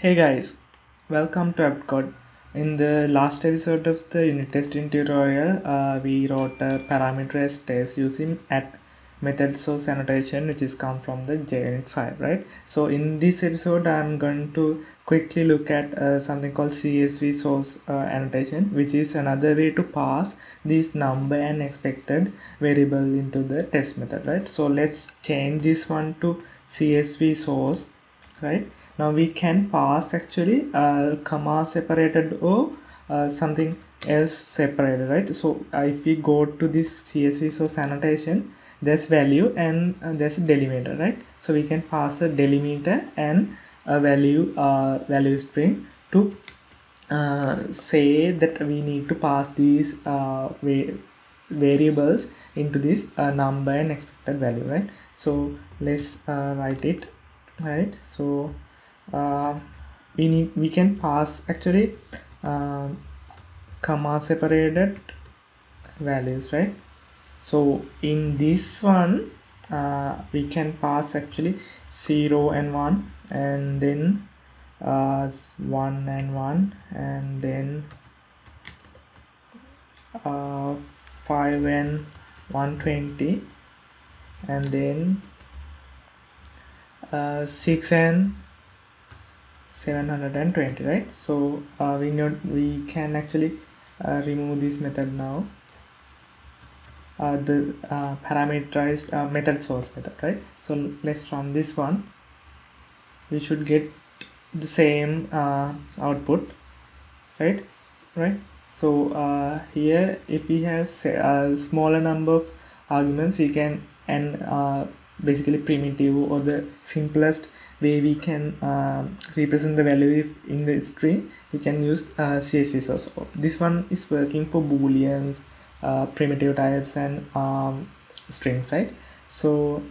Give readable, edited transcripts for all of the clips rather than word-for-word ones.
Hey guys, welcome to Upcode. In the last episode of the unit testing tutorial, we wrote a parameterized test using at method source annotation, which is come from the Junit file, right? So in this episode, I'm going to quickly look at something called CSV source annotation, which is another way to pass this number and expected variable into the test method, right? So let's change this one to CSV source, right? Now we can pass actually comma separated or something else separated, right? So if we go to this CSV source annotation, there's value and there's a delimiter, right? So we can pass a delimiter and a value string to say that we need to pass these variables into this number and expected value, right? So let's write it, right? So we can pass actually comma separated values, right? So in this one we can pass actually 0 and 1, and then 1 and 1, and then 5 and 120, and then 6 and 720, right? So we can actually remove this method now, the parameterized method source method, right? So let's run this one. We should get the same output, right? So here if we have a smaller number of arguments, we can, and basically primitive or the simplest way we can represent the value in the string, we can use CSV source. This one is working for booleans, primitive types, and strings, right? So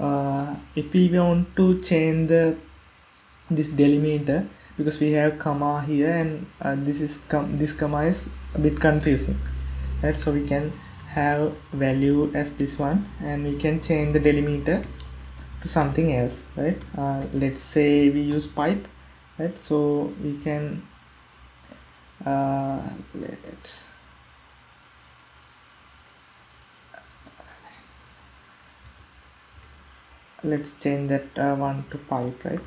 if we want to change this delimiter, because we have comma here, and this comma is a bit confusing, right? So we can have value as this one, and we can change the delimiter to something else, right? Let's say we use pipe, right? So we can let's change that one to pipe, right?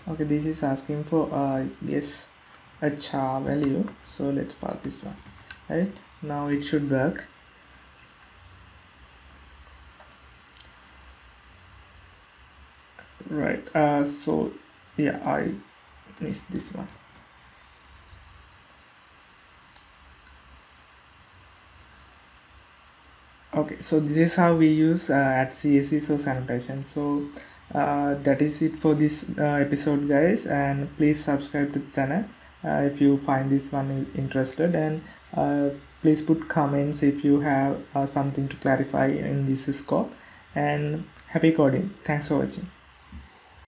Okay, this is asking for yes, a char value, so let's pass this one, right? Now it should work. Right, so yeah, I missed this one. Okay, so this is how we use at CSV source annotation. So that is it for this episode, guys, and please subscribe to the channel if you find this one interested, and please put comments if you have something to clarify in this scope, and happy coding. Thanks for watching.